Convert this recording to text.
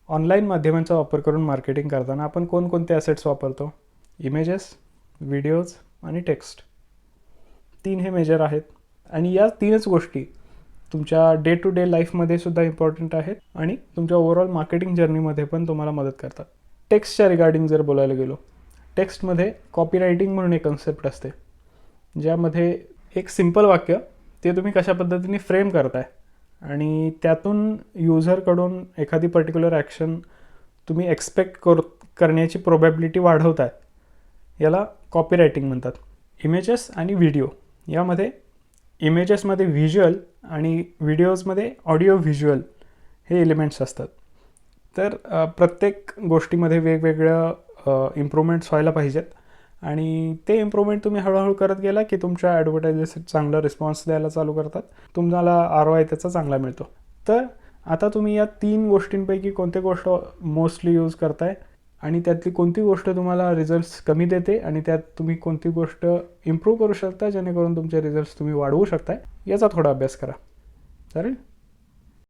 Online माध्यमांचा वापर करून मार्केटिंग करताना आपण कोणकोणते ॲसेट्स वापरतो? इमेजेस, व्हिडिओज आणि टेक्स्ट. 3 हे मेजर आहेत आणि या 3च गोष्टी तुमच्या डे टू डे लाईफमध्ये सुद्धा इम्पॉर्टंट आहेत आणि तुमच्या ओव्हरऑल मार्केटिंग जर्नीमध्ये पण तुम्हाला मदत करतात. टेक्स्टच्या रिगार्डिंग जर बोलायला गेलो, टेक्स्टमध्ये कॉपी रायटिंग म्हणून एक कन्सेप्ट असते, ज्यामध्ये एक सिंपल वाक्य ते तुम्ही कशा पद्धतीने फ्रेम करताय आणि त्यातून युजरकडून एखादी पर्टिक्युलर ॲक्शन तुम्ही एक्सपेक्ट करण्याची प्रोबॅबिलिटी वाढवताय, याला कॉपी रायटिंग म्हणतात. इमेजेस आणि व्हिडिओ यामध्ये इमेजेसमध्ये व्हिज्युअल आणि व्हिडिओजमध्ये ऑडिओ व्हिज्युअल हे एलिमेंट्स असतात. तर प्रत्येक गोष्टीमध्ये वेगवेगळ्या इम्प्रूव्हमेंट्स व्हायला पाहिजेत आणि ते इम्प्रूव्हमेंट तुम्ही हळूहळू करत गेला की तुमच्या ॲडव्हर्टायझर्स चांगला रिस्पॉन्स द्यायला चालू करतात, तुम्हाला ROI त्याचा चांगला मिळतो. तर आता तुम्ही या 3 गोष्टींपैकी कोणती गोष्ट मोस्टली यूज करताय आणि त्यातली कोणती गोष्ट तुम्हाला रिझल्ट्स कमी देते आणि त्यात तुम्ही कोणती गोष्ट इम्प्रूव्ह करू शकता जेणेकरून तुमचे रिझल्ट्स तुम्ही वाढवू शकताय, याचा थोडा अभ्यास करा. चालेल.